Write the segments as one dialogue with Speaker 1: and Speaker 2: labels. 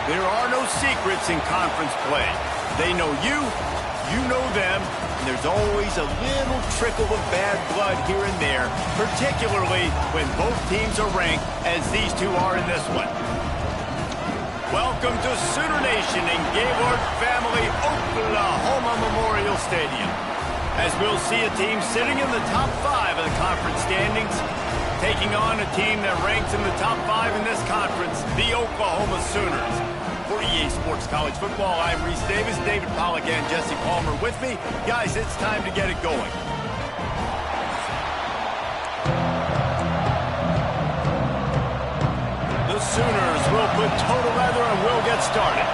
Speaker 1: There are no secrets in conference play. They know you, you know them, and there's always a little trickle of bad blood here and there, particularly when both teams are ranked as these two are in this one. Welcome to Sooner Nation in Gaylord Family Oklahoma Memorial Stadium, as we'll see a team sitting in the top 5 of the conference standings, taking on a team that ranks in the top 5 in this conference, the Oklahoma Sooners. For EA Sports College Football, I'm Reese Davis, David Pollack, and Jesse Palmer with me. Guys, it's time to get it going. The Sooners will put total leather and will get started.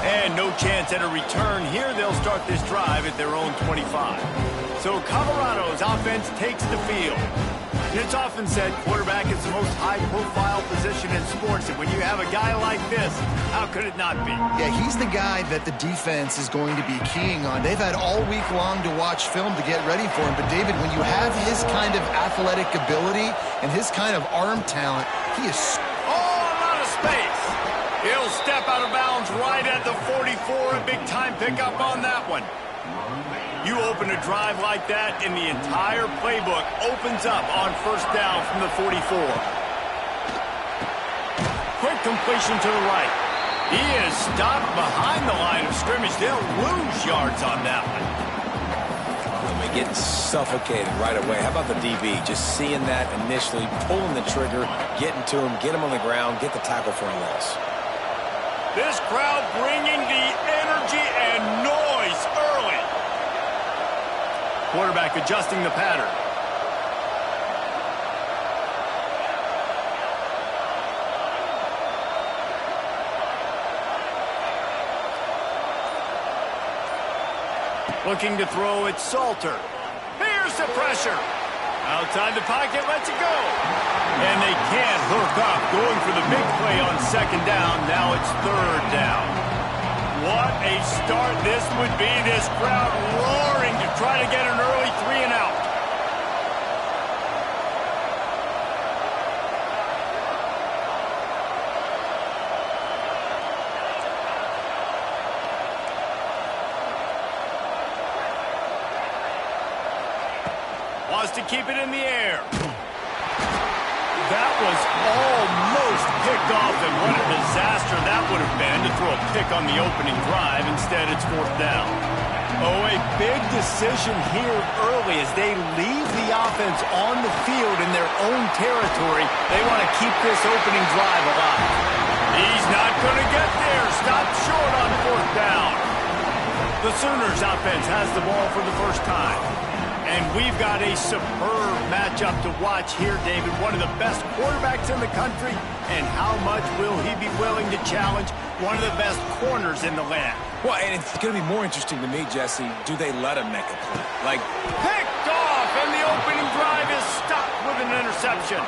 Speaker 1: And no chance at a return here. They'll start this drive at their own 25. So Colorado's offense takes the field. It's often said quarterback is the most high-profile position in sports, and when you have a guy like this, how could it not be?
Speaker 2: Yeah, he's the guy that the defense is going to be keying on. They've had all week long to watch film to get ready for him, but David, when you have his kind of athletic ability and his kind of arm talent, he is...
Speaker 1: Oh, a lot of space. He'll step out of bounds right at the 44, a big-time pickup on that one. You open a drive like that, and the entire playbook opens up on first down from the 44. Quick completion to the right. He is stopped behind the line of scrimmage. They'll lose yards on that one.
Speaker 3: Getting suffocated right away. How about the DB? Just seeing that initially, pulling the trigger, getting to him, get him on the ground, get the tackle for a loss.
Speaker 1: This crowd bringing the energy and noise early. Quarterback adjusting the pattern. Looking to throw, it's Salter. Here's the pressure. Outside the pocket, lets it go. And they can't hook up. Going for the big play on second down. Now it's third down. What a start this would be. This crowd roaring to try to get an early 3 and out. Wants to keep it in the air. That was almost picked off, and what a disaster that would have been to throw a pick on the opening drive. Instead, it's fourth down. Oh, a big decision here early as they leave the offense on the field in their own territory. They want to keep this opening drive alive. He's not going to get there. Stopped short on fourth down. The Sooners offense has the ball for the first time. And we've got a superb matchup to watch here, David. One of the best quarterbacks in the country. And how much will he be willing to challenge one of the best corners in the land?
Speaker 3: Well, and it's going to be more interesting to me, Jesse, do they let him make a play?
Speaker 1: Picked off, and the opening drive is stopped with an interception.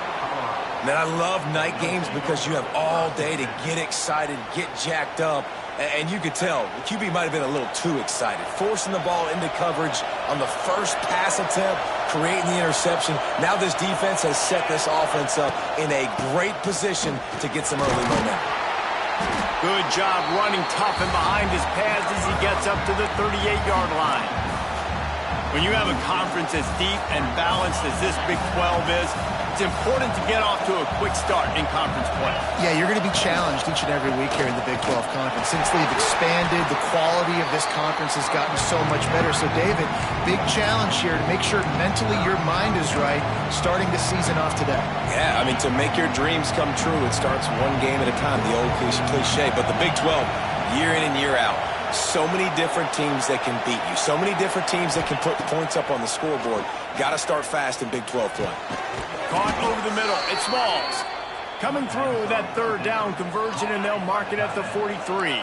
Speaker 3: Man, I love night games because you have all day to get excited, get jacked up. And you could tell, the QB might have been a little too excited. Forcing the ball into coverage on the first pass attempt, creating the interception. Now this defense has set this offense up in a great position to get some early momentum.
Speaker 1: Good job running tough and behind his pads as he gets up to the 38-yard line. When you have a conference as deep and balanced as this Big 12 is, it's important to get off to a quick start in conference play.
Speaker 2: Yeah, you're going to be challenged each and every week here in the Big 12 Conference. Since they've expanded, the quality of this conference has gotten so much better. So, David, big challenge here to make sure mentally your mind is right starting the season off today.
Speaker 3: Yeah, I mean, to make your dreams come true, it starts one game at a time, the old cliche. But the Big 12, year in and year out, so many different teams that can beat you. So many different teams that can put points up on the scoreboard. Got to start fast in Big 12 play.
Speaker 1: Caught over the middle. It's Smalls. Coming through with that third down conversion, and they'll mark it at the 43.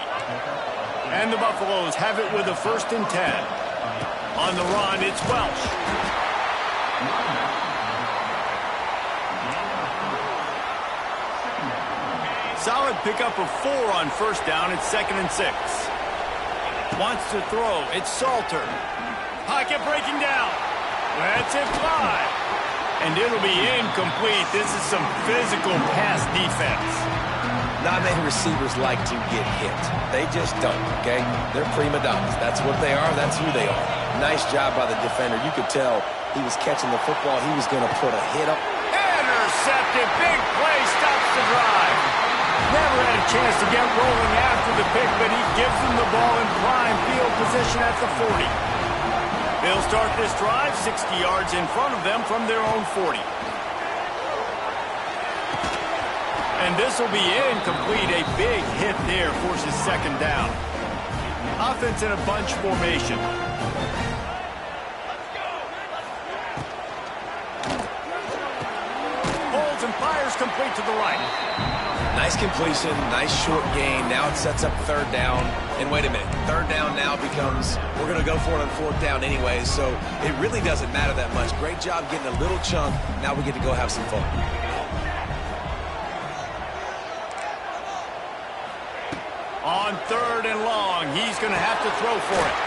Speaker 1: And the Buffaloes have it with a 1st and 10. On the run, it's Welsh. Solid pickup of 4 on first down. It's 2nd and 6. Wants to throw. It's Salter. Pocket breaking down. Lets it fly. And it'll be incomplete. This is some physical pass defense.
Speaker 3: Not many receivers like to get hit. They just don't, okay? They're prima donnas. That's what they are. That's who they are. Nice job by the defender. You could tell he was catching the football. He was going to put a hit up.
Speaker 1: Intercepted. Big play. Stops the drive. Never had a chance to get rolling after the pick, but he gives them the ball in prime field position at the 40. They'll start this drive 60 yards in front of them from their own 40. And this will be incomplete. A big hit there forces second down. Offense in a bunch formation. Holds and fires complete to the right.
Speaker 3: Nice completion, nice short gain. Now it sets up third down. And wait a minute, third down now becomes, we're going to go for it on fourth down anyway, so it really doesn't matter that much. Great job getting a little chunk. Now we get to go have some fun.
Speaker 1: On third and long, he's going to have to throw for it.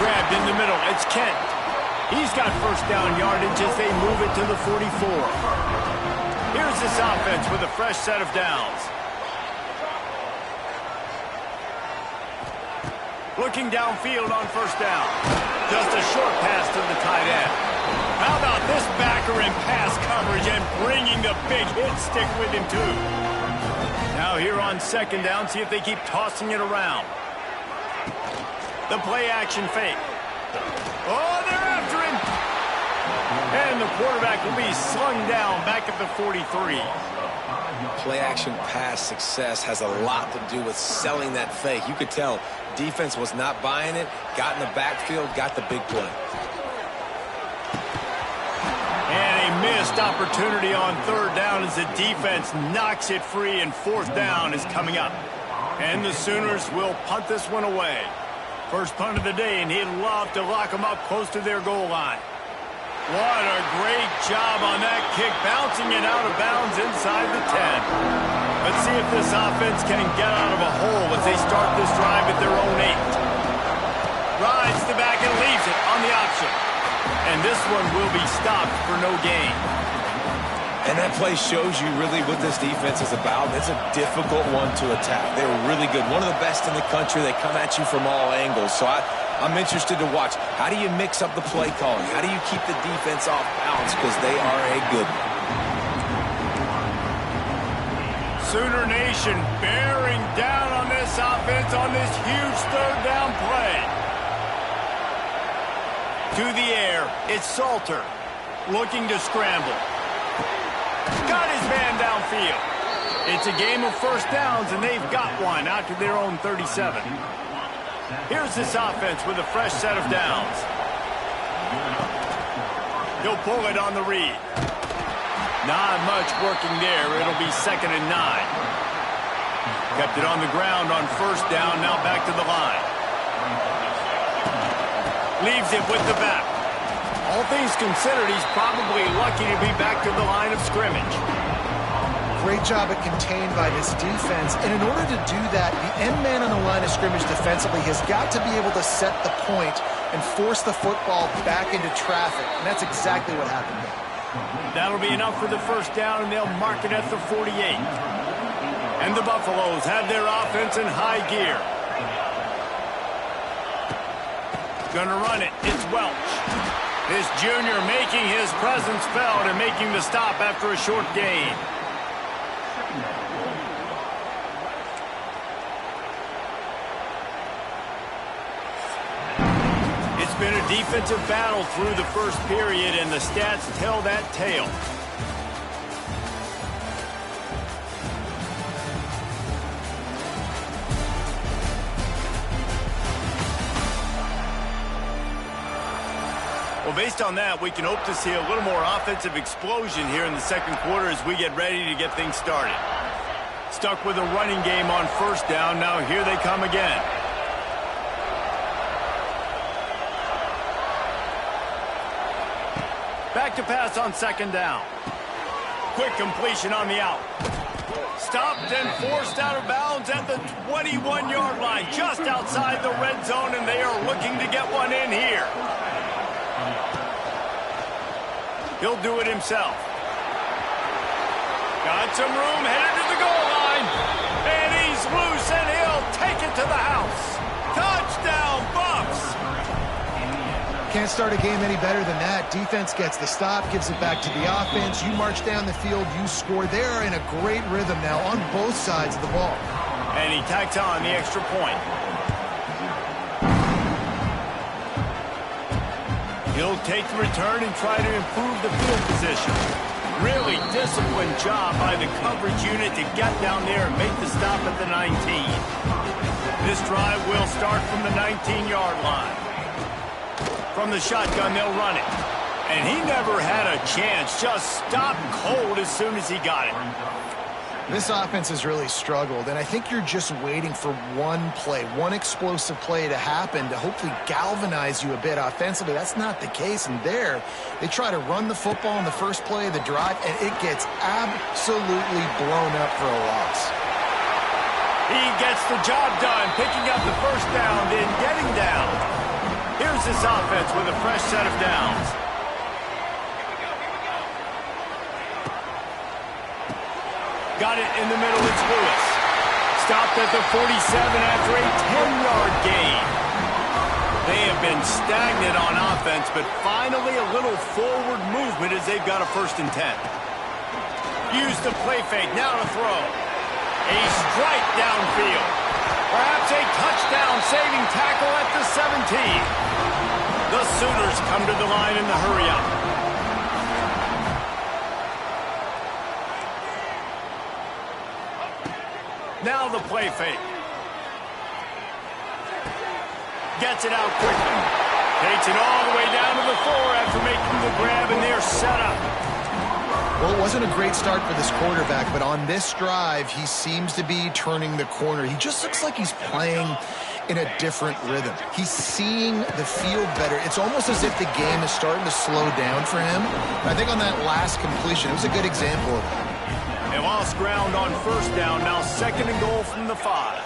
Speaker 1: Grabbed in the middle, it's Kent. He's got first down yardage as they move it to the 44. Here's this offense with a fresh set of downs. Looking downfield on first down. Just a short pass to the tight end. How about this backer in pass coverage and bringing the big hit stick with him too. Now here on second down, see if they keep tossing it around. The play action fake. Oh, they're after him. And the quarterback will be slung down back at the 43.
Speaker 3: Play action pass success has a lot to do with selling that fake. You could tell defense was not buying it, got in the backfield, got the big play.
Speaker 1: And a missed opportunity on third down as the defense knocks it free, and fourth down is coming up. And the Sooners will punt this one away. First punt of the day, and he'd love to lock them up close to their goal line. What a great job on that kick, bouncing it out of bounds inside the 10. Let's see if this offense can get out of a hole as they start this drive at their own 8. Rides the back and leaves it on the option. And this one will be stopped for no gain.
Speaker 3: And that play shows you really what this defense is about. It's a difficult one to attack. They were really good. One of the best in the country. They come at you from all angles. So I'm interested to watch. How do you mix up the play calling? How do you keep the defense off balance? Because they are a good one.
Speaker 1: Sooner Nation bearing down on this offense on this huge third down play. To the air, it's Salter looking to scramble. Got his man downfield. It's a game of first downs, and they've got one out to their own 37. Here's this offense with a fresh set of downs. He'll pull it on the read. Not much working there. It'll be 2nd and 9. Kept it on the ground on first down, now back to the line. Leaves it with the back. All things considered, he's probably lucky to be back to the line of scrimmage.
Speaker 2: Great job at contained by this defense. And in order to do that, the end man on the line of scrimmage defensively has got to be able to set the point and force the football back into traffic. And that's exactly what happened there.
Speaker 1: That'll be enough for the first down, and they'll mark it at the 48. And the Buffaloes have their offense in high gear. Gonna run it. It's Welch. This junior making his presence felt and making the stop after a short gain. It's been a defensive battle through the first period, and the stats tell that tale. Well, based on that, we can hope to see a little more offensive explosion here in the second quarter as we get ready to get things started. Stuck with a running game on first down. Now here they come again. Back to pass on second down. Quick completion on the out. Stopped and forced out of bounds at the 21-yard line, just outside the red zone, and they are looking to get one in here. He'll do it himself. Got some room, headed to the goal line. And he's loose, and he'll take it to the house. Touchdown, Buffs!
Speaker 2: Can't start a game any better than that. Defense gets the stop, gives it back to the offense. You march down the field, you score. They're in a great rhythm now on both sides of the ball.
Speaker 1: And he tacks on the extra point. He'll take the return and try to improve the field position. Really disciplined job by the coverage unit to get down there and make the stop at the 19. This drive will start from the 19-yard line. From the shotgun, they'll run it. And he never had a chance. Just stopped cold as soon as he got it.
Speaker 2: This offense has really struggled, and I think you're just waiting for one play, one explosive play to happen to hopefully galvanize you a bit offensively. That's not the case, and there, they try to run the football in the first play of the drive, and it gets absolutely blown up for a loss.
Speaker 1: He gets the job done, picking up the first down, then getting down. Here's this offense with a fresh set of downs. Got it in the middle, it's Lewis. Stopped at the 47 after a 10-yard gain. They have been stagnant on offense, but finally a little forward movement as they've got a 1st and 10. Use the play fake, now to throw. A strike downfield. Perhaps a touchdown-saving tackle at the 17. The Sooners come to the line in the hurry-up. Now the play fake. Gets it out quickly. Takes it all the way down to the 4 after making the grab, and they're set up.
Speaker 2: Well, it wasn't a great start for this quarterback, but on this drive, he seems to be turning the corner. He just looks like he's playing in a different rhythm. He's seeing the field better. It's almost as if the game is starting to slow down for him. I think on that last completion, it was a good example of that.
Speaker 1: They lost ground on 1st down, now 2nd and goal from the 5.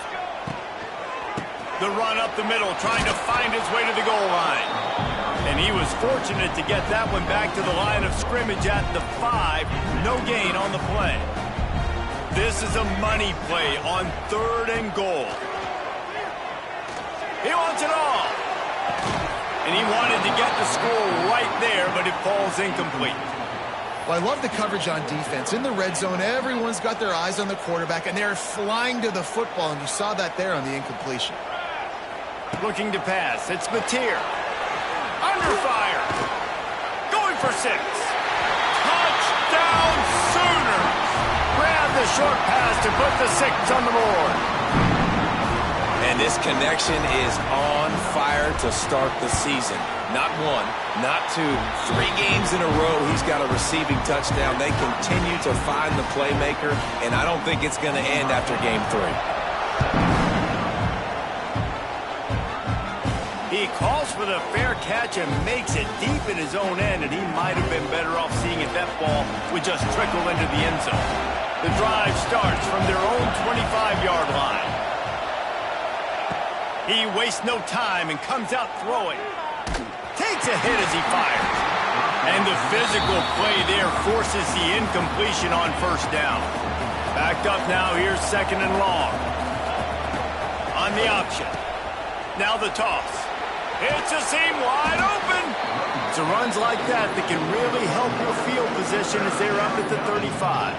Speaker 1: The run up the middle, trying to find his way to the goal line. And he was fortunate to get that one back to the line of scrimmage at the 5. No gain on the play. This is a money play on 3rd and goal. He wants it all. And he wanted to get the score right there, but it falls incomplete.
Speaker 2: Well, I love the coverage on defense. In the red zone, everyone's got their eyes on the quarterback, and they're flying to the football, and you saw that there on the incompletion.
Speaker 1: Looking to pass. It's Mateer. Under fire. Going for 6. Touchdown Sooners. Grab the short pass to put the 6 on the board.
Speaker 3: And this connection is on fire to start the season. Not 1, not 2, 3 games in a row he's got a receiving touchdown. They continue to find the playmaker, and I don't think it's going to end after game 3.
Speaker 1: He calls for the fair catch and makes it deep in his own end, and he might have been better off seeing if that ball would just trickle into the end zone. The drive starts from their own 25-yard line. He wastes no time and comes out throwing. Takes a hit as he fires. And the physical play there forces the incompletion on 1st down. Backed up now, here's 2nd and long. On the option. Now the toss. It's a seam wide open. It's runs like that can really help your field position as they're up at the 35.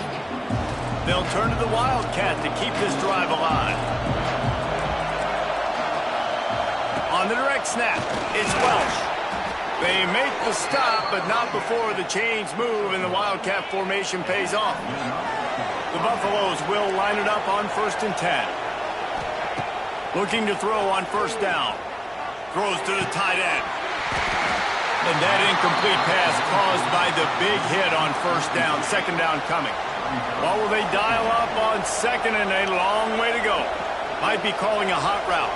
Speaker 1: They'll turn to the Wildcat to keep this drive alive. On the direct snap, it's Welsh. They make the stop, but not before the chains move and the Wildcat formation pays off. The Buffaloes will line it up on 1st and 10. Looking to throw on 1st down. Throws to the tight end. And that incomplete pass caused by the big hit on 1st down. 2nd down coming. What will they dial up on 2nd and a long way to go? Might be calling a hot route.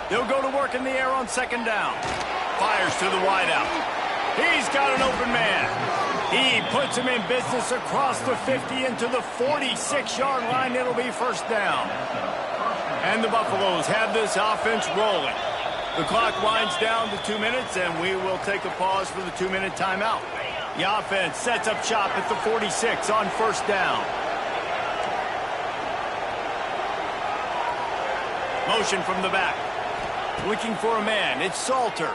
Speaker 1: They'll go to work in the air on 2nd down. Fires to the wideout. He's got an open man. He puts him in business across the 50 into the 46-yard line. It'll be first down. And the Buffaloes have this offense rolling. The clock winds down to 2 minutes, and we will take a pause for the 2-minute timeout. The offense sets up shop at the 46 on first down. Motion from the back. Looking for a man. It's Salter.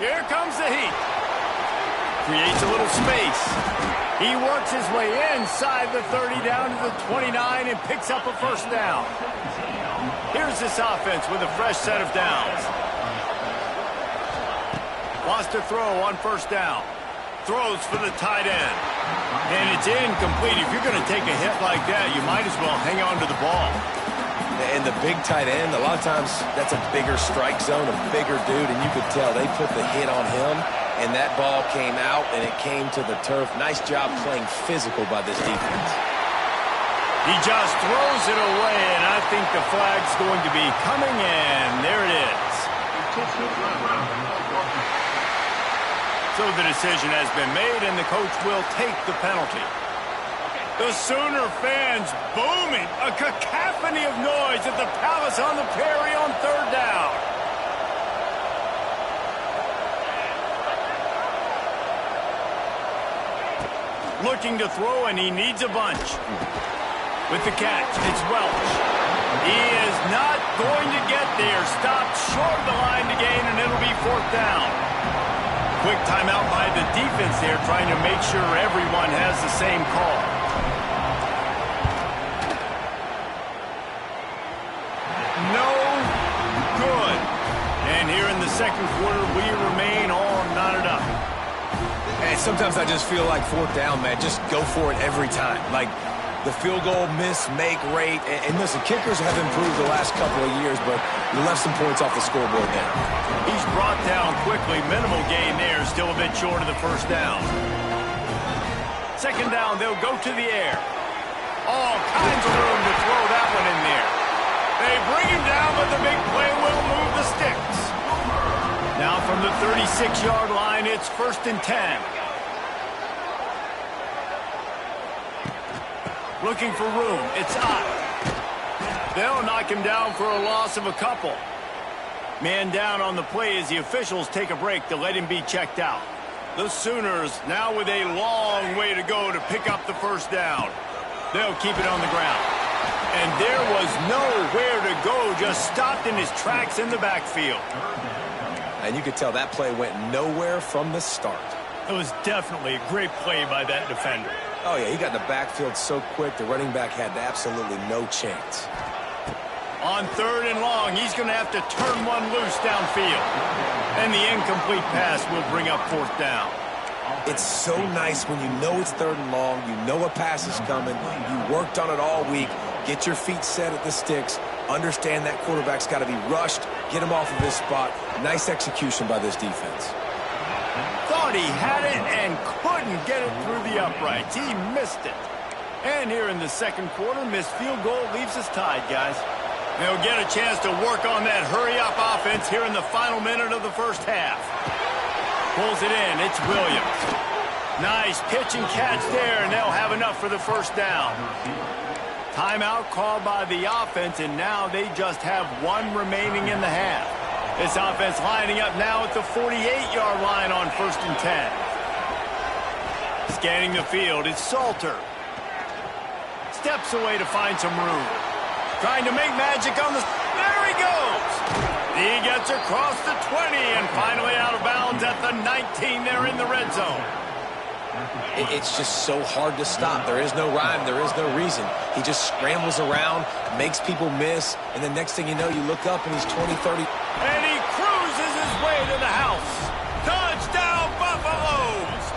Speaker 1: Here comes the heat. Creates a little space. He works his way inside the 30 down to the 29 and picks up a first down. Here's this offense with a fresh set of downs. Wants to throw on first down. Throws for the tight end. And it's incomplete. If you're going to take a hit like that, you might as well hang on to the ball.
Speaker 3: And the big tight end, a lot of times that's a bigger strike zone, a bigger dude, and you could tell they put the hit on him, and that ball came out, and it came to the turf. Nice job playing physical by this defense.
Speaker 1: He just throws it away, and I think the flag's going to be coming in. There it is. So the decision has been made, and the coach will take the penalty. The Sooner fans booming, a cacophony of noise at the Palace on the Prairie on third down. Looking to throw, and he needs a bunch. With the catch, it's Welch. He is not going to get there. Stopped short of the line to gain, and it'll be fourth down. Quick timeout by the defense there, trying to make sure everyone has the same call. No good. And here in the second quarter, we remain all knotted up.
Speaker 3: And sometimes I just feel like fourth down, man. Just go for it every time. Like the field goal miss-make rate. And listen, kickers have improved the last couple of years, but you left some points off the scoreboard there.
Speaker 1: He's brought down quickly. Minimal gain there. Still a bit short of the first down. Second down, they'll go to the air. All kinds of room to throw that one in there. They bring him down, but the big play will move the sticks. Now from the 36-yard line, it's first and 10. Looking for room. It's Ott. They'll knock him down for a loss of a couple. Man down on the play as the officials take a break to let him be checked out. The Sooners now with a long way to go to pick up the first down. They'll keep it on the ground. And there was nowhere to go, just stopped in his tracks in the backfield.
Speaker 3: And you could tell that play went nowhere from the start.
Speaker 1: It was definitely a great play by that defender.
Speaker 3: Oh, yeah, he got in the backfield so quick, the running back had absolutely no chance.
Speaker 1: On third and long, he's going to have to turn one loose downfield. And the incomplete pass will bring up fourth down.
Speaker 3: It's so nice when you know it's third and long, you know a pass is coming, you worked on it all week, get your feet set at the sticks, understand that quarterback's got to be rushed, get him off of his spot. Nice execution by this defense.
Speaker 1: Thought he had it and couldn't get it through the uprights. He missed it. And here in the second quarter, missed field goal leaves us tied, guys. They'll get a chance to work on that hurry-up offense here in the final minute of the first half. Pulls it in. It's Williams. Nice pitch and catch there, and they'll have enough for the first down. Timeout called by the offense, and now they just have one remaining in the half. This offense lining up now at the 48-yard line on first and 10. Scanning the field, it's Salter. Steps away to find some room. Trying to make magic on the... There he goes! He gets across the 20 and finally out of bounds at the 19 there in the red zone.
Speaker 3: It's just so hard to stop. There is no rhyme. There is no reason. He just scrambles around, makes people miss, and the next thing you know, you look up and he's 20, 30.
Speaker 1: And he cruises his way to the house. Touchdown, Buffaloes!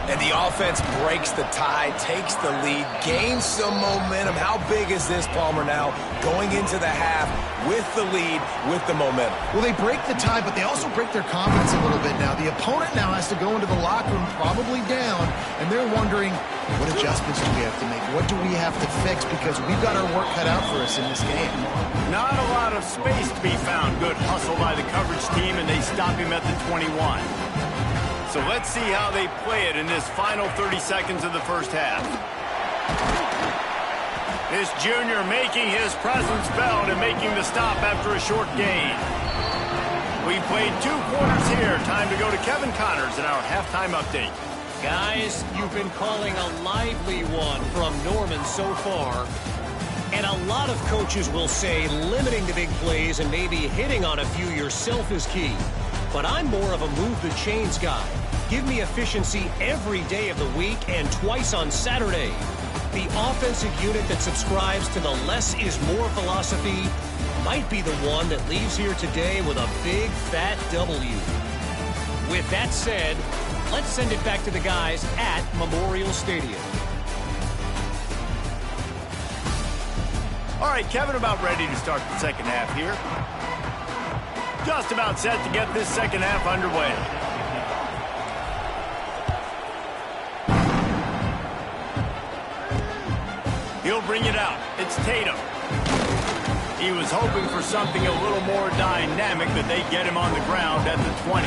Speaker 3: And the offense breaks the tie, takes the lead, gains some momentum. How big is this, Palmer, now? Going into the half with the lead, with the momentum.
Speaker 2: Well, they break the tie, but they also break their confidence a little bit now. The opponent now has to go into the locker room probably down, and they're wondering, what adjustments do we have to make? What do we have to fix? Because we've got our work cut out for us in this game.
Speaker 1: Not a lot of space to be found. Good hustle by the coverage team, and they stop him at the 21. So let's see how they play it in this final 30 seconds of the first half. This junior making his presence felt and making the stop after a short gain. We played 2 quarters here. Time to go to Kevin Connors in our halftime update.
Speaker 4: Guys, you've been calling a lively one from Norman so far. And a lot of coaches will say limiting the big plays and maybe hitting on a few yourself is key. But I'm more of a move the chains guy. Give me efficiency every day of the week and twice on Saturday. The offensive unit that subscribes to the less is more philosophy might be the one that leaves here today with a big fat W. With that said, let's send it back to the guys at Memorial Stadium.
Speaker 1: All right, Kevin, about ready to start the second half here. Just about set to get this second half underway. He'll bring it out. It's Tatum. He was hoping for something a little more dynamic, that they get him on the ground at the 20.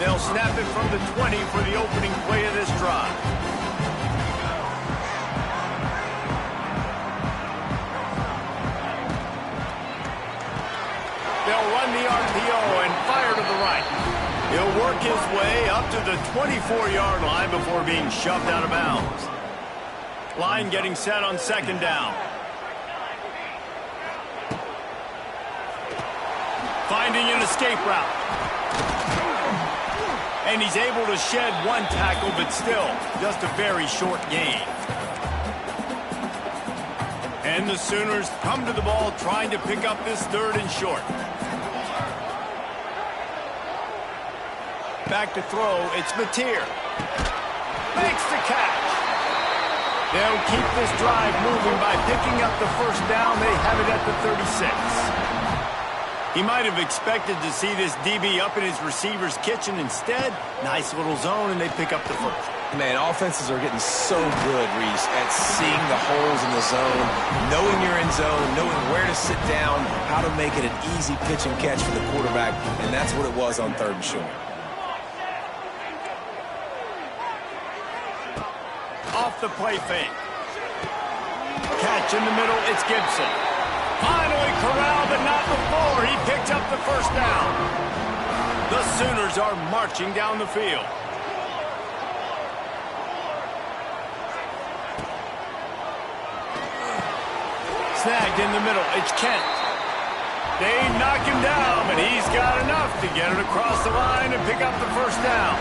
Speaker 1: They'll snap it from the 20 for the opening play of this drive. They'll run the RPO and fire to the right. He'll work his way up to the 24-yard line before being shoved out of bounds. Line getting set on second down. Finding an escape route. And he's able to shed one tackle, but still just a very short gain. And the Sooners come to the ball trying to pick up this 3rd and short. Back to throw, it's Mateer. Makes the catch. They'll keep this drive moving by picking up the first down. They have it at the 36. He might have expected to see this DB up in his receiver's kitchen. Instead, nice little zone, and they pick up the first.
Speaker 3: Man, offenses are getting so good, Reese, at seeing the holes in the zone, knowing you're in zone, knowing where to sit down, how to make it an easy pitch and catch for the quarterback, and that's what it was on 3rd and short.
Speaker 1: Off the play fake. Catch in the middle, it's Gibson. Finally corralled, but not before. He picked up the first down. The Sooners are marching down the field. Snagged in the middle, it's Kent. They knock him down, but he's got enough to get it across the line and pick up the first down.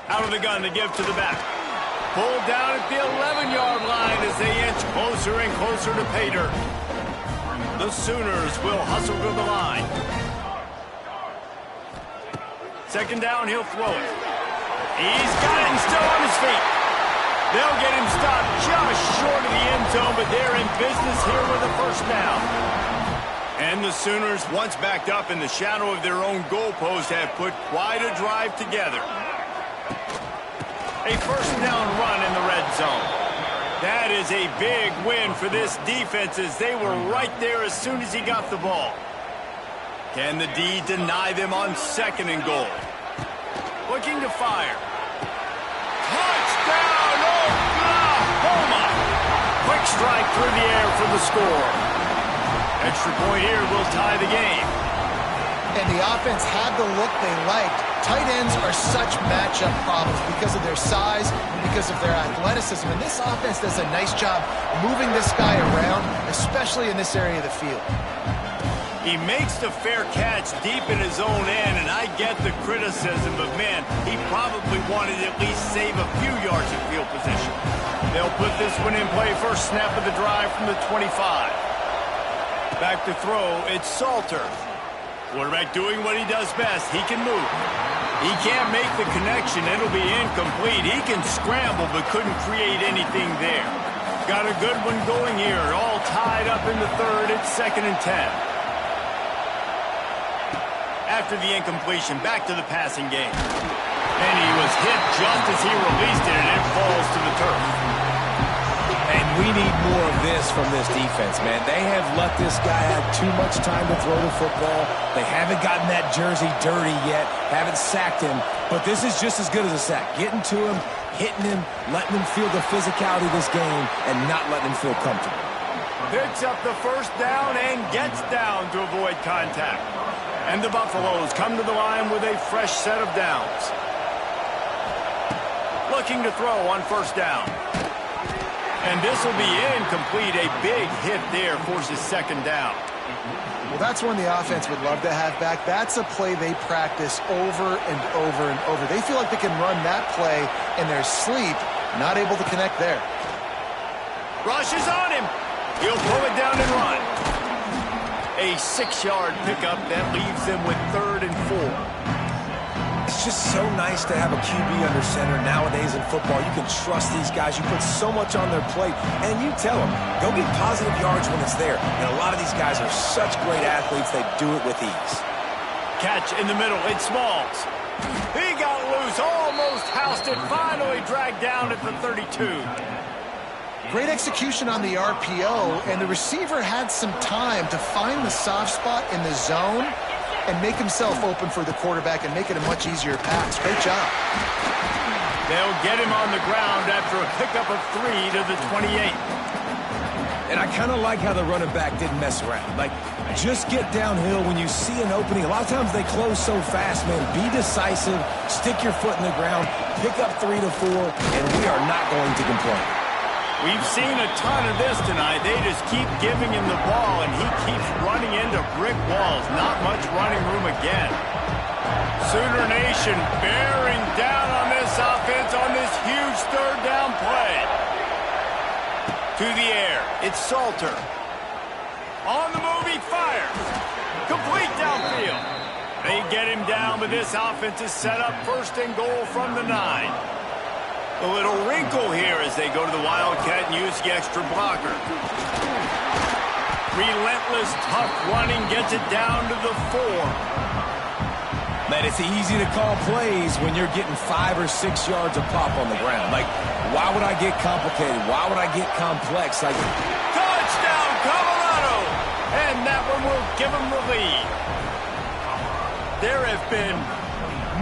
Speaker 1: Out of the gun to give to the back. Pulled down at the 11-yard line as they inch closer and closer to pay dirt. The Sooners will hustle to the line. Second down, he'll throw it. He's got it and still on his feet. They'll get him stopped just short of the end zone, but they're in business here with a first down. And the Sooners, once backed up in the shadow of their own goalpost, have put quite a drive together. A first down run in the red zone. That is a big win for this defense, as they were right there as soon as he got the ball. Can the D deny them on 2nd and goal? Looking to fire. Touchdown, Oklahoma! Quick strike through the air for the score. Extra point here will tie the game.
Speaker 2: And the offense had the look they liked. Tight ends are such matchup problems because of their size, because of their athleticism. And this offense does a nice job moving this guy around, especially in this area of the field.
Speaker 1: He makes the fair catch deep in his own end, and I get the criticism, but man, he probably wanted to at least save a few yards of field position. They'll put this one in play, first snap of the drive from the 25. Back to throw, it's Salter. Quarterback doing what he does best. He can move. He can't make the connection. It'll be incomplete. He can scramble, but couldn't create anything there. Got a good one going here. All tied up in the 3rd. It's 2nd and 10. After the incompletion, back to the passing game. And he was hit just as he released it, and it falls to the turf.
Speaker 3: And we need more of this from this defense, man. They have let this guy have too much time to throw the football. They haven't gotten that jersey dirty yet, haven't sacked him. But this is just as good as a sack. Getting to him, hitting him, letting him feel the physicality of this game, and not letting him feel comfortable.
Speaker 1: Picks up the first down and gets down to avoid contact. And the Buffaloes come to the line with a fresh set of downs. Looking to throw on first down. And this will be incomplete. A big hit there forces second down.
Speaker 2: Well, that's one the offense would love to have back. That's a play they practice over and over and over. They feel like they can run that play in their sleep, not able to connect there.
Speaker 1: Rushes on him. He'll pull it down and run. A 6-yard pickup that leaves them with 3rd and 4.
Speaker 3: It's just so nice to have a QB under center nowadays in football. You can trust these guys. You put so much on their plate, and you tell them, go get positive yards when it's there. And a lot of these guys are such great athletes, they do it with ease.
Speaker 1: Catch in the middle. It's Smalls. He got loose, almost housed it, finally dragged down at the 32.
Speaker 2: Great execution on the RPO, and the receiver had some time to find the soft spot in the zone and make himself open for the quarterback and make it a much easier pass. Great job.
Speaker 1: They'll get him on the ground after a pickup of 3 to the 28.
Speaker 3: And I kind of like how the running back didn't mess around. Like, just get downhill when you see an opening. A lot of times they close so fast, man. Be decisive, stick your foot in the ground, pick up 3 to 4, and we are not going to complain.
Speaker 1: We've seen a ton of this tonight. They just keep giving him the ball, and he keeps running into brick walls. Not much running room again. Sooner Nation bearing down on this offense on this huge 3rd down play. To the air. It's Salter. On the move, he fires. Complete downfield. They get him down, but this offense is set up 1st and goal from the 9. A little wrinkle here as they go to the Wildcat and use the extra blocker. Relentless, tough running gets it down to the 4.
Speaker 3: Man, it's easy to call plays when you're getting 5 or 6 yards of pop on the ground. Like, why would I get complicated? Why would I get complex? Like,
Speaker 1: touchdown, Colorado! And that one will give them the lead. There have been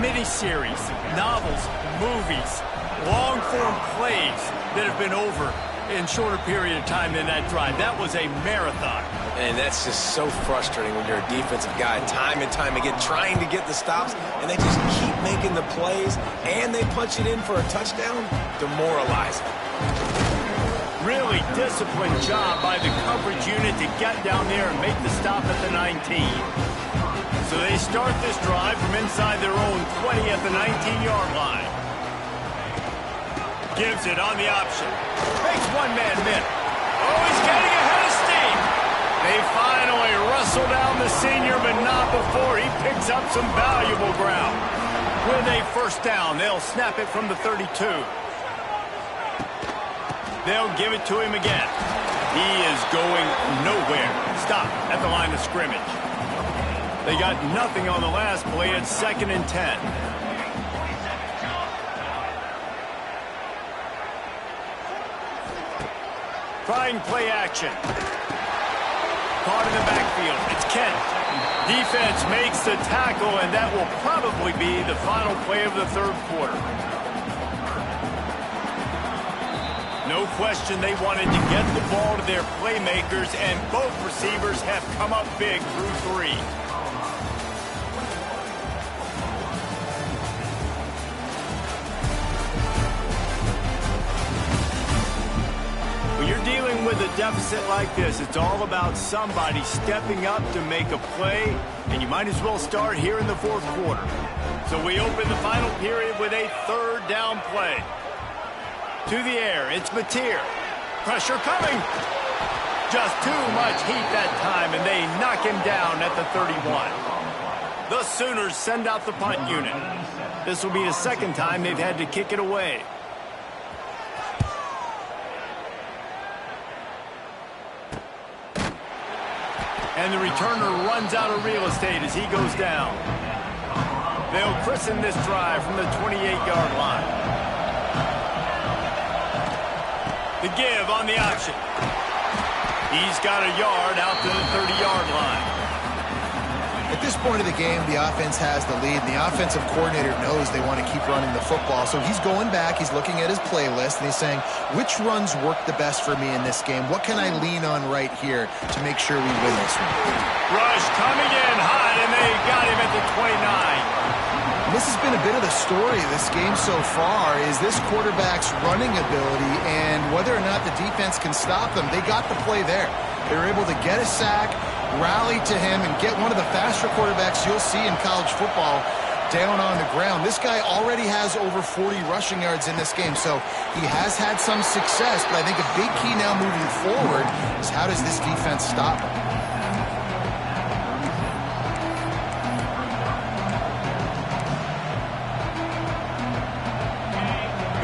Speaker 1: miniseries, novels, movies, long-form plays that have been over in shorter period of time than that drive. That was a marathon.
Speaker 3: And that's just so frustrating when you're a defensive guy, time and time again, trying to get the stops, and they just keep making the plays, and they punch it in for a touchdown. Demoralizing.
Speaker 1: Really disciplined job by the coverage unit to get down there and make the stop at the 19. So they start this drive from inside their own 20 at the 19-yard line. Gives it on the option. Makes one man miss. Oh, he's getting ahead of steam. They finally wrestle down the senior, but not before he picks up some valuable ground. With a 1st down, they'll snap it from the 32. They'll give it to him again. He is going nowhere. Stop at the line of scrimmage. They got nothing on the last play. It's 2nd and 10. Trying play action. Caught in the backfield. It's Kent. Defense makes the tackle, and that will probably be the final play of the 3rd quarter. No question they wanted to get the ball to their playmakers, and both receivers have come up big through 3. When you're dealing with a deficit like this, it's all about somebody stepping up to make a play, and you might as well start here in the 4th quarter. So we open the final period with a 3rd down play. To the air, it's Mateer. Pressure coming. Just too much heat that time, and they knock him down at the 31. The Sooners send out the punt unit. This will be the 2nd time they've had to kick it away. And the returner runs out of real estate as he goes down. They'll christen this drive from the 28-yard line. The give on the option. He's got a yard out to the 30-yard line.
Speaker 2: At this point of the game, the offense has the lead, and the offensive coordinator knows they want to keep running the football. So he's going back, he's looking at his playlist, and he's saying, which runs work the best for me in this game? What can I lean on right here to make sure we win this one?
Speaker 1: Rush coming in hot, and they got him at the 29.
Speaker 2: This has been a bit of the story of this game so far, is this quarterback's running ability and whether or not the defense can stop them. They got the play there. They were able to get a sack, rally to him, and get one of the faster quarterbacks you'll see in college football down on the ground. This guy already has over 40 rushing yards in this game, so he has had some success, but I think a big key now moving forward is how does this defense stop him?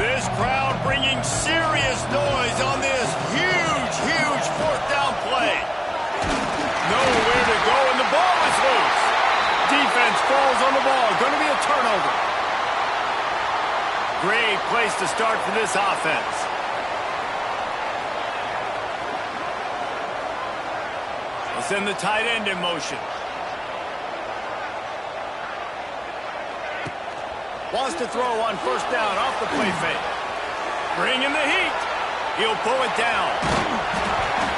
Speaker 1: This crowd bringing serious noise on this huge fourth down play. Nowhere to go, and the ball is loose. Defense falls on the ball. Going to be a turnover. Great place to start for this offense. They'll send the tight end in motion. Wants to throw on first down off the play fake. Bring in the heat. He'll pull it down.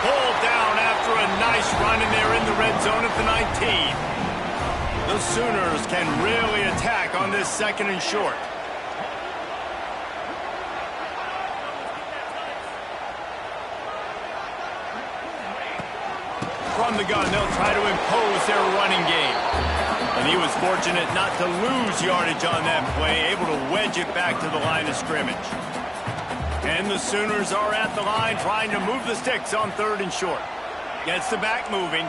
Speaker 1: Pulled down after a nice run, and they're in the red zone at the 19. The Sooners can really attack on this second and short. From the gun, they'll try to impose their running game. And he was fortunate not to lose yardage on that play, able to wedge it back to the line of scrimmage. And the Sooners are at the line trying to move the sticks on third and short. Gets the back moving.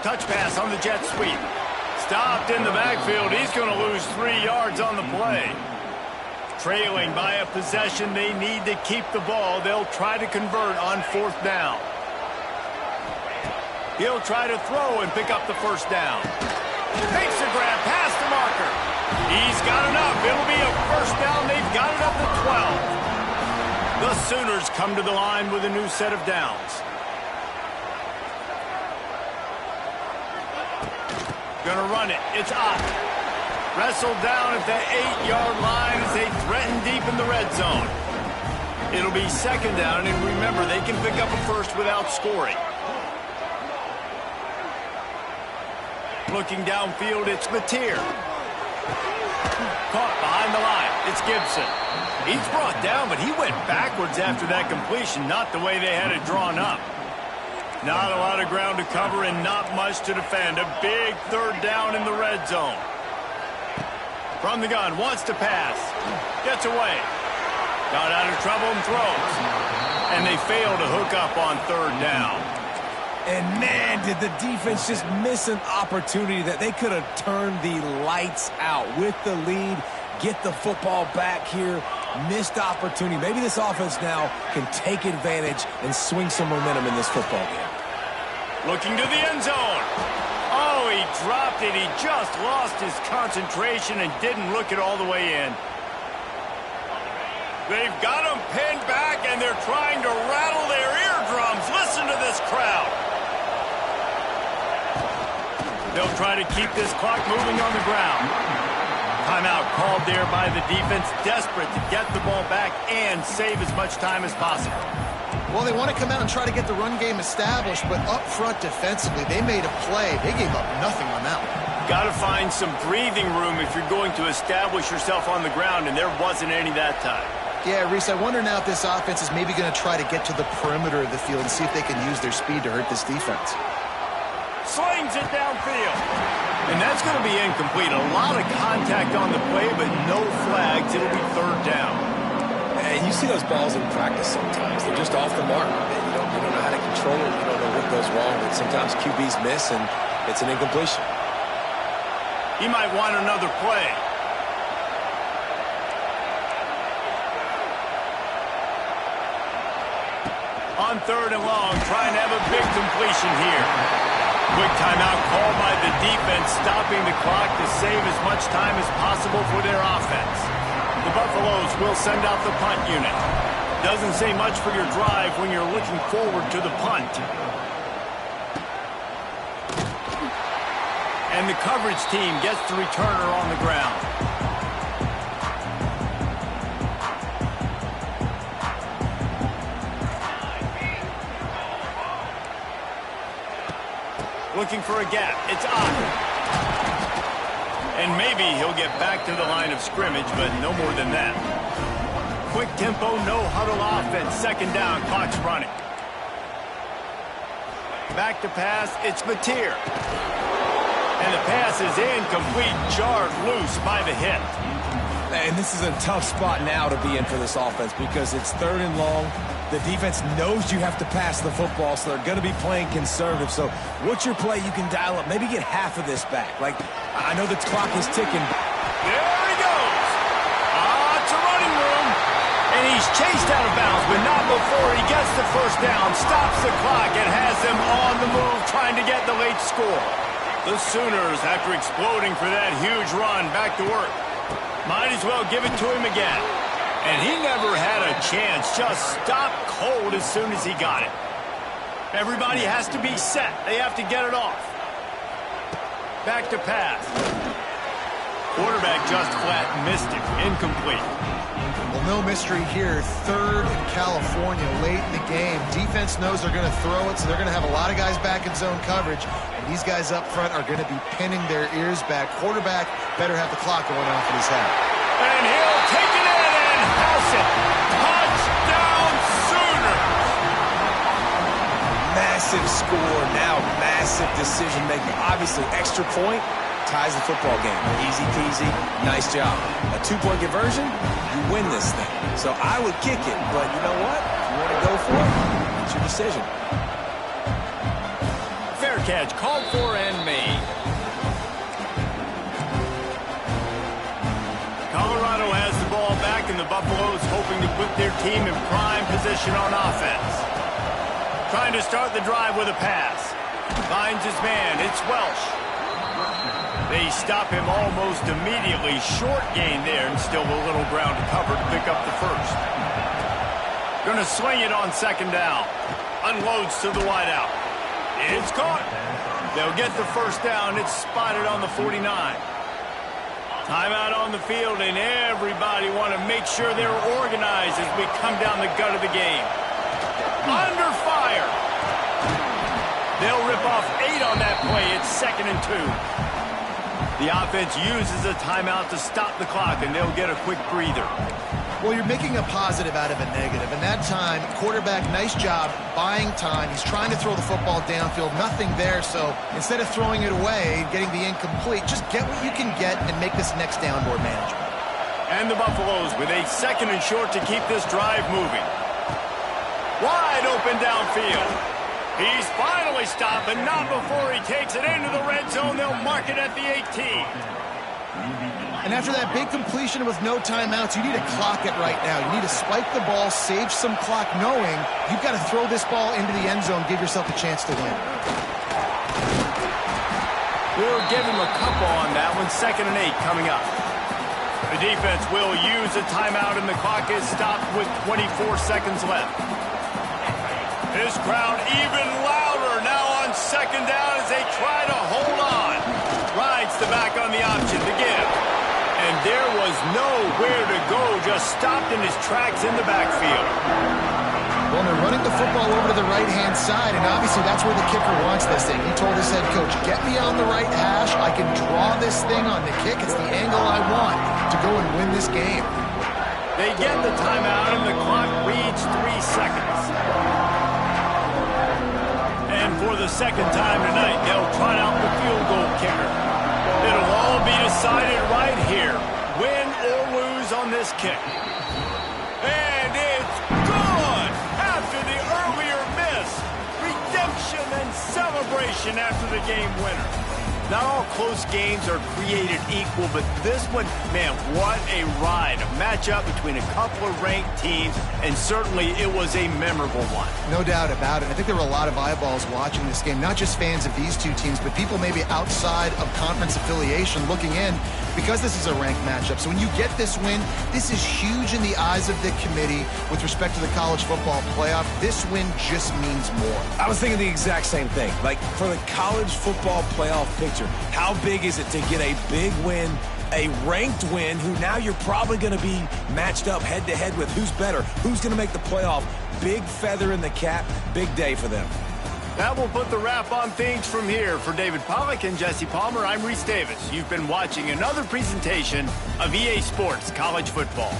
Speaker 1: Touch pass on the jet sweep. Stopped in the backfield. He's going to lose 3 yards on the play. Trailing by a possession, they need to keep the ball. They'll try to convert on fourth down. He'll try to throw and pick up the first down. Makes a grab past the marker. He's got enough. It'll be a first down. They've got it up to 12. The Sooners come to the line with a new set of downs. Gonna run it. It's up. Wrestled down at the 8-yard line as they threaten deep in the red zone. It'll be second down, and remember, they can pick up a first without scoring. Looking downfield, it's Mateer. Caught behind the line. It's Gibson. He's brought down, but he went backwards after that completion, not the way they had it drawn up. Not a lot of ground to cover and not much to defend. A big third down in the red zone. From the gun, wants to pass. Gets away. Got out of trouble and throws. And they fail to hook up on third down.
Speaker 3: And man, did the defense just miss an opportunity that they could have turned the lights out with the lead, get the football back here. Missed opportunity. Maybe this offense now can take advantage and swing some momentum in this football game.
Speaker 1: Looking to the end zone. Oh, he dropped it. He just lost his concentration and didn't look it all the way in. They've got him pinned back, and they're trying to rattle their eardrums. Listen to this crowd. They'll try to keep this clock moving on the ground. Timeout called there by the defense, desperate to get the ball back and save as much time as possible.
Speaker 2: Well, they want to come out and try to get the run game established, but up front defensively, they made a play. They gave up nothing on that one.
Speaker 1: Got to find some breathing room if you're going to establish yourself on the ground, and there wasn't any that time.
Speaker 2: Yeah, Reese, I wonder now if this offense is maybe going to try to get to the perimeter of the field and see if they can use their speed to hurt this defense.
Speaker 1: Slings it downfield. And that's going to be incomplete. A lot of contact on the play, but no flags. It'll be third down.
Speaker 3: And you see those balls in practice sometimes. They're just off the mark. You don't know how to control it. You don't know what goes wrong. But sometimes QBs miss, and it's an incompletion.
Speaker 1: He might want another play. On third and long, trying to have a big completion here. Quick timeout called by the defense, stopping the clock to save as much time as possible for their offense. The Buffaloes will send out the punt unit. Doesn't say much for your drive when you're looking forward to the punt. And the coverage team gets the returner on the ground. Looking for a gap. It's on. And maybe he'll get back to the line of scrimmage, but no more than that. Quick tempo, no huddle offense. Second down, clock's running. Back to pass, it's Mateer. And the pass is incomplete, jarred loose by the hit.
Speaker 3: And this is a tough spot now to be in for this offense because it's 3rd and long. The defense knows you have to pass the football, so they're going to be playing conservative. So what's your play you can dial up? Maybe get half of this back. Like, I know the clock is ticking.
Speaker 1: There he goes. It's a running room. And he's chased out of bounds, but not before he gets the first down, stops the clock, and has them on the move trying to get the late score. The Sooners, after exploding for that huge run, back to work. Might as well give it to him again. And he never had a chance, just stopped cold as soon as he got it. Everybody has to be set. They have to get it off. Back to pass. Quarterback just flat missed it. Incomplete.
Speaker 2: Well, no mystery here. 3rd in California late in the game. Defense knows they're going to throw it, so they're going to have a lot of guys back in zone coverage. And these guys up front are going to be pinning their ears back. Quarterback better have the clock going off in his head.
Speaker 1: And he'll take it in and house it. Touchdown Sooners!
Speaker 3: Massive score, now massive decision-making. Obviously, extra point ties the football game. Easy peasy, nice job. A 2-point conversion, you win this thing. So I would kick it, but you know what? If you want to go for it, it's your decision.
Speaker 1: Fair catch, called for and made. Colorado has the ball back, and the Buffaloes hoping to put their team in prime position on offense. Trying to start the drive with a pass. Finds his man, it's Welsh. They stop him almost immediately. Short gain there, and still a little ground to cover to pick up the first. Gonna swing it on 2nd down. Unloads to the wideout. It's caught. They'll get the first down. It's spotted on the 49. Timeout on the field, and everybody want to make sure they're organized as we come down the gut of the game. Under fire. They'll rip off 8 on that play. It's 2nd and 2. The offense uses a timeout to stop the clock, and they'll get a quick breather.
Speaker 2: Well, you're making a positive out of a negative. And that time, quarterback, nice job, buying time. He's trying to throw the football downfield. Nothing there, so instead of throwing it away, getting the incomplete, just get what you can get and make this next down more manageable.
Speaker 1: And the Buffaloes with a 2nd and short to keep this drive moving. Wide open downfield. He's finally stopped, but not before he takes it into the red zone. They'll mark it at the 18.
Speaker 2: And after that big completion with no timeouts, you need to clock it right now. You need to spike the ball, save some clock, knowing you've got to throw this ball into the end zone, give yourself a chance to win.
Speaker 1: We'll give him a couple on that one. 2nd and 8 coming up. The defense will use a timeout, and the clock is stopped with 24 seconds left. This crowd even louder now on 2nd down as they try to hold on. Rides the back on the option to give. And there was nowhere to go, just stopped in his tracks in the backfield.
Speaker 2: Well, they're running the football over to the right-hand side, and obviously that's where the kicker wants this thing. He told his head coach, get me on the right hash. I can draw this thing on the kick. It's the angle I want to go and win this game.
Speaker 1: They get the timeout, and the clock reads 3 seconds. And for the 2nd time tonight, they'll trot out the field goal kicker. It'll all be decided right here. Win or lose on this kick. And it's good! After the earlier miss. Redemption and celebration after the game winner. Not all close games are created equal, but this one, man, what a ride. A matchup between a couple of ranked teams, and certainly it was a memorable one.
Speaker 2: No doubt about it. I think there were a lot of eyeballs watching this game, not just fans of these two teams, but people maybe outside of conference affiliation looking in because this is a ranked matchup. So when you get this win, this is huge in the eyes of the committee with respect to the college football playoff. This win just means more.
Speaker 3: I was thinking the exact same thing. Like, for the college football playoff picture, how big is it to get a big win, a ranked win, who now you're probably going to be matched up head-to-head with who's better, who's going to make the playoff. Big feather in the cap, big day for them.
Speaker 1: That will put the wrap on things from here. For David Pollack and Jesse Palmer, I'm Reese Davis. You've been watching another presentation of EA Sports College Football.